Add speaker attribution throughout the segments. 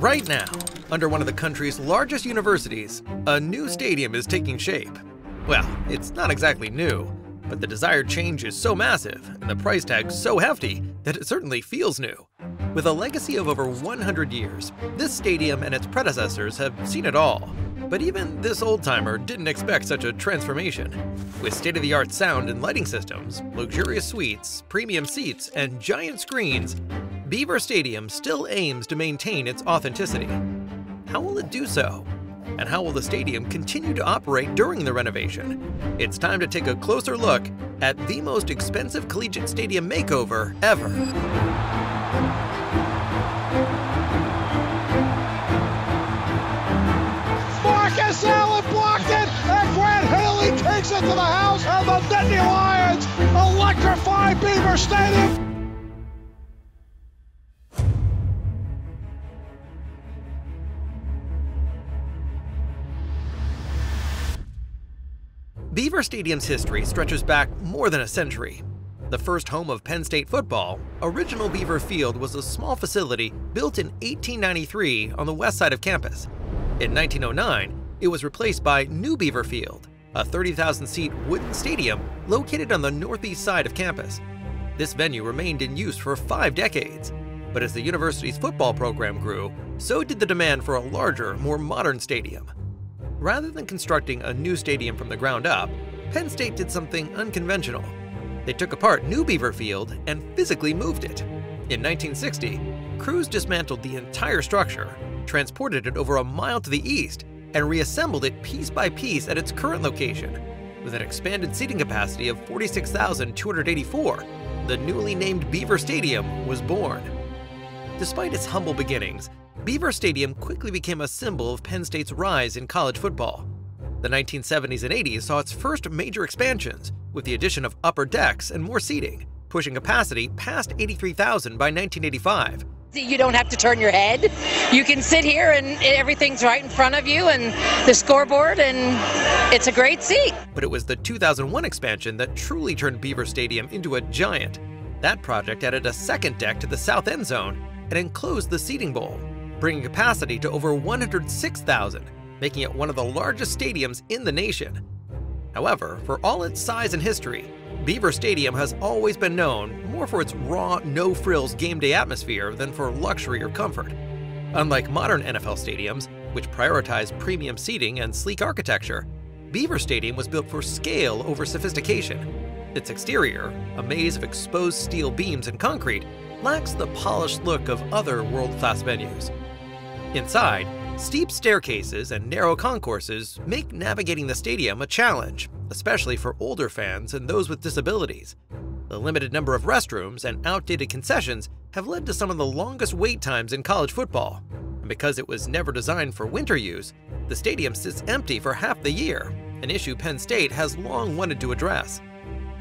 Speaker 1: Right now, under one of the country's largest universities, a new stadium is taking shape. Well, it's not exactly new, but the desired change is so massive and the price tag so hefty that it certainly feels new. With a legacy of over 100 years, this stadium and its predecessors have seen it all. But even this old-timer didn't expect such a transformation. With state-of-the-art sound and lighting systems, luxurious suites, premium seats, and giant screens, Beaver Stadium still aims to maintain its authenticity. How will it do so? And how will the stadium continue to operate during the renovation? It's time to take a closer look at the most expensive collegiate stadium makeover ever.
Speaker 2: Marcus Allen blocked it, and Grant Haley takes it to the house, and the Nittany Lions electrify Beaver Stadium.
Speaker 1: Beaver Stadium's history stretches back more than a century. The first home of Penn State football, original Beaver Field was a small facility built in 1893 on the west side of campus. In 1909, it was replaced by New Beaver Field, a 30,000-seat wooden stadium located on the northeast side of campus. This venue remained in use for 5 decades, but as the university's football program grew, so did the demand for a larger, more modern stadium. Rather than constructing a new stadium from the ground up, Penn State did something unconventional. They took apart New Beaver Field and physically moved it. In 1960, crews dismantled the entire structure, transported it over a mile to the east, and reassembled it piece by piece at its current location. With an expanded seating capacity of 46,284, the newly named Beaver Stadium was born. Despite its humble beginnings, Beaver Stadium quickly became a symbol of Penn State's rise in college football. The 1970s and 80s saw its first major expansions, with the addition of upper decks and more seating, pushing capacity past 83,000 by 1985.
Speaker 3: You don't have to turn your head. You can sit here and everything's right in front of you and the scoreboard, and it's a great seat.
Speaker 1: But it was the 2001 expansion that truly turned Beaver Stadium into a giant. That project added a second deck to the south end zone and enclosed the seating bowl, bringing capacity to over 106,000, making it one of the largest stadiums in the nation. However, for all its size and history, Beaver Stadium has always been known more for its raw, no-frills game day atmosphere than for luxury or comfort. Unlike modern NFL stadiums, which prioritize premium seating and sleek architecture, Beaver Stadium was built for scale over sophistication. Its exterior, a maze of exposed steel beams and concrete, lacks the polished look of other world-class venues. Inside, steep staircases and narrow concourses make navigating the stadium a challenge, especially for older fans and those with disabilities. The limited number of restrooms and outdated concessions have led to some of the longest wait times in college football. And because it was never designed for winter use, the stadium sits empty for half the year, an issue Penn State has long wanted to address.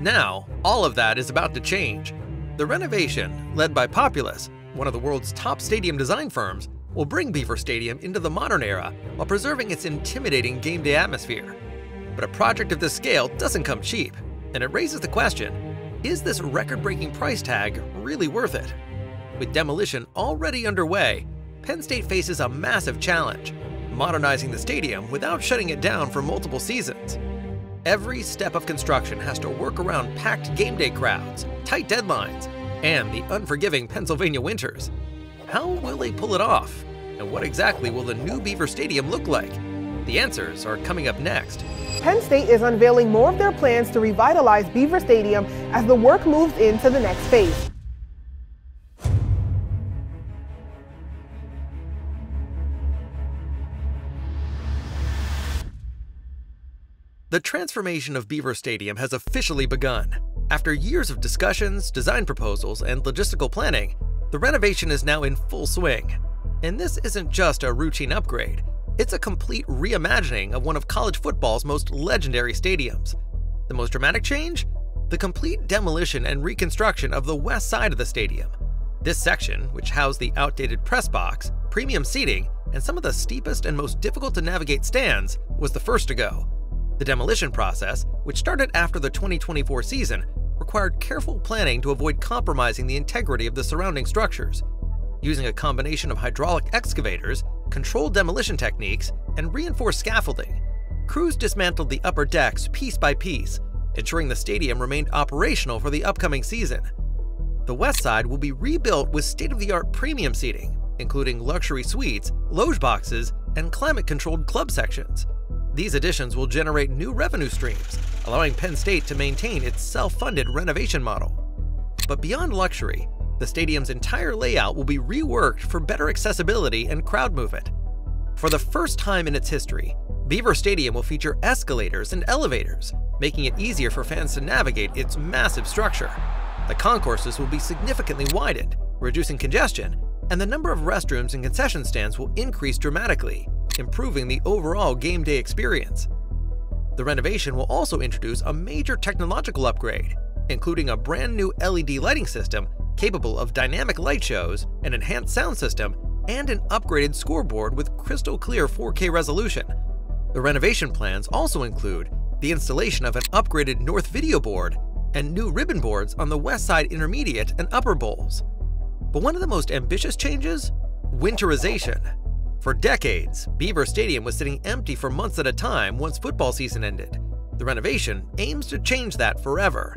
Speaker 1: Now, all of that is about to change. The renovation, led by Populous, one of the world's top stadium design firms, will bring Beaver Stadium into the modern era while preserving its intimidating game day atmosphere. But a project of this scale doesn't come cheap, and it raises the question, is this record-breaking price tag really worth it? With demolition already underway, Penn State faces a massive challenge, modernizing the stadium without shutting it down for multiple seasons. Every step of construction has to work around packed game day crowds, tight deadlines, and the unforgiving Pennsylvania winters. How will they pull it off? And what exactly will the new Beaver Stadium look like? The answers are coming up next.
Speaker 4: Penn State is unveiling more of their plans to revitalize Beaver Stadium as the work moves into the next phase.
Speaker 1: The transformation of Beaver Stadium has officially begun. After years of discussions, design proposals, and logistical planning, the renovation is now in full swing. And this isn't just a routine upgrade, it's a complete reimagining of one of college football's most legendary stadiums. The most dramatic change? The complete demolition and reconstruction of the west side of the stadium. This section, which housed the outdated press box, premium seating, and some of the steepest and most difficult to navigate stands, was the first to go. The demolition process, which started after the 2024 season, required careful planning to avoid compromising the integrity of the surrounding structures. using a combination of hydraulic excavators, controlled demolition techniques, and reinforced scaffolding. Crews dismantled the upper decks piece by piece, ensuring the stadium remained operational for the upcoming season. The west side will be rebuilt with state-of-the-art premium seating, including luxury suites, loge boxes, and climate-controlled club sections. These additions will generate new revenue streams, allowing Penn State to maintain its self-funded renovation model. But beyond luxury, the stadium's entire layout will be reworked for better accessibility and crowd movement. For the first time in its history, Beaver Stadium will feature escalators and elevators, making it easier for fans to navigate its massive structure. The concourses will be significantly widened, reducing congestion, and the number of restrooms and concession stands will increase dramatically, improving the overall game day experience. The renovation will also introduce a major technological upgrade, including a brand new LED lighting system capable of dynamic light shows, an enhanced sound system, and an upgraded scoreboard with crystal clear 4K resolution. The renovation plans also include the installation of an upgraded north video board and new ribbon boards on the west side intermediate and upper bowls. But one of the most ambitious changes? Winterization. For decades, Beaver Stadium was sitting empty for months at a time once football season ended. The renovation aims to change that forever.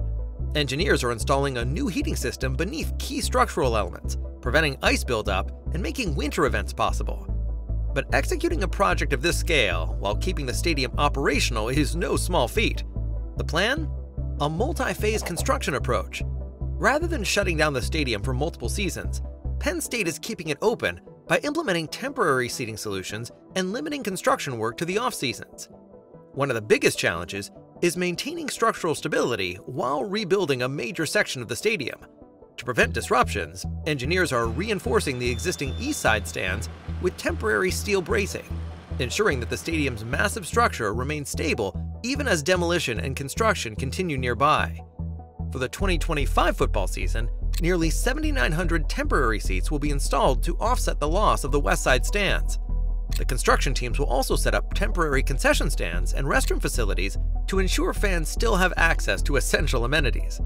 Speaker 1: Engineers are installing a new heating system beneath key structural elements, preventing ice buildup and making winter events possible. But executing a project of this scale while keeping the stadium operational is no small feat. The plan? A multi-phase construction approach. Rather than shutting down the stadium for multiple seasons, Penn State is keeping it open by implementing temporary seating solutions and limiting construction work to the off-seasons. One of the biggest challenges is maintaining structural stability while rebuilding a major section of the stadium. To prevent disruptions, engineers are reinforcing the existing east side stands with temporary steel bracing, ensuring that the stadium's massive structure remains stable even as demolition and construction continue nearby. For the 2025 football season, nearly 7,900 temporary seats will be installed to offset the loss of the west side stands. The construction teams will also set up temporary concession stands and restroom facilities to ensure fans still have access to essential amenities.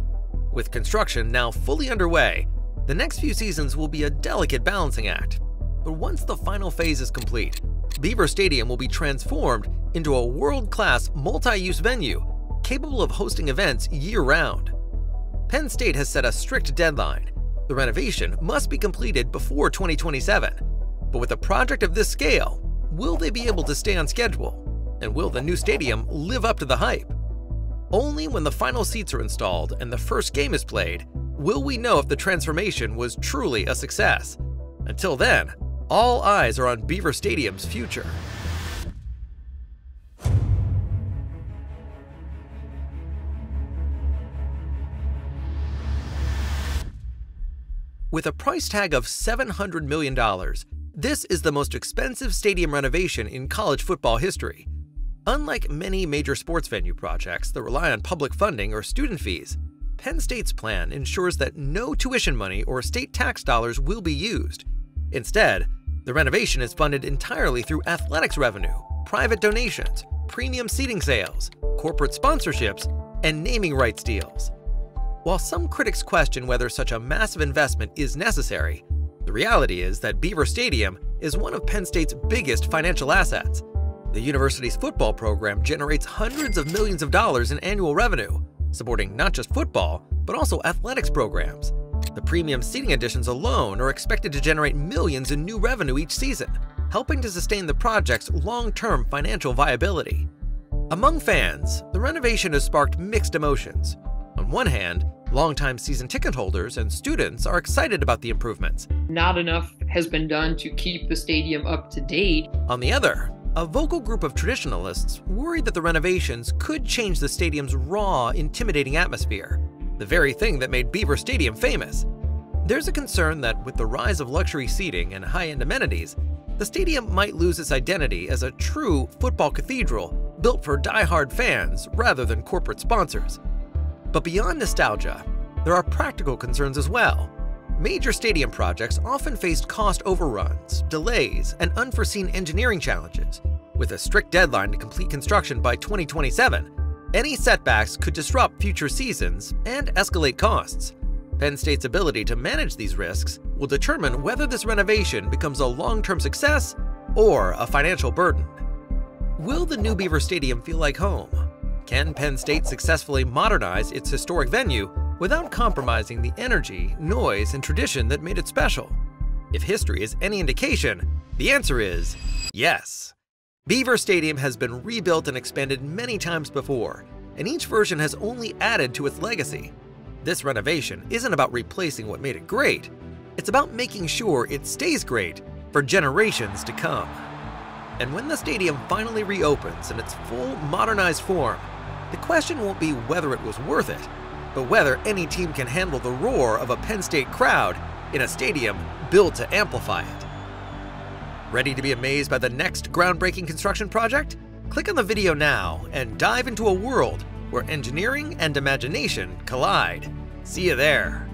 Speaker 1: With construction now fully underway, the next few seasons will be a delicate balancing act. But once the final phase is complete, Beaver Stadium will be transformed into a world-class multi-use venue capable of hosting events year-round. Penn State has set a strict deadline. The renovation must be completed before 2027. But with a project of this scale, will they be able to stay on schedule? And will the new stadium live up to the hype? Only when the final seats are installed and the first game is played will we know if the transformation was truly a success. Until then, all eyes are on Beaver Stadium's future. With a price tag of $700 million, this is the most expensive stadium renovation in college football history. Unlike many major sports venue projects that rely on public funding or student fees, Penn State's plan ensures that no tuition money or state tax dollars will be used. Instead, the renovation is funded entirely through athletics revenue, private donations, premium seating sales, corporate sponsorships, and naming rights deals. While some critics question whether such a massive investment is necessary, the reality is that Beaver Stadium is one of Penn State's biggest financial assets. The university's football program generates hundreds of millions of dollars in annual revenue, supporting not just football, but also athletics programs. The premium seating additions alone are expected to generate millions in new revenue each season, helping to sustain the project's long-term financial viability. Among fans, the renovation has sparked mixed emotions. On one hand, longtime season ticket holders and students are excited about the improvements.
Speaker 5: Not enough has been done to keep the stadium up to date.
Speaker 1: On the other, a vocal group of traditionalists worried that the renovations could change the stadium's raw, intimidating atmosphere, the very thing that made Beaver Stadium famous. There's a concern that with the rise of luxury seating and high-end amenities, the stadium might lose its identity as a true football cathedral built for die-hard fans rather than corporate sponsors. But beyond nostalgia, there are practical concerns as well. Major stadium projects often faced cost overruns, delays, and unforeseen engineering challenges. With a strict deadline to complete construction by 2027, any setbacks could disrupt future seasons and escalate costs. Penn State's ability to manage these risks will determine whether this renovation becomes a long-term success or a financial burden. Will the new Beaver Stadium feel like home? Can Penn State successfully modernize its historic venue without compromising the energy, noise, and tradition that made it special? If history is any indication, the answer is yes. Beaver Stadium has been rebuilt and expanded many times before, and each version has only added to its legacy. This renovation isn't about replacing what made it great, it's about making sure it stays great for generations to come. And when the stadium finally reopens in its full modernized form, the question won't be whether it was worth it, but whether any team can handle the roar of a Penn State crowd in a stadium built to amplify it. Ready to be amazed by the next groundbreaking construction project? Click on the video now and dive into a world where engineering and imagination collide. See you there.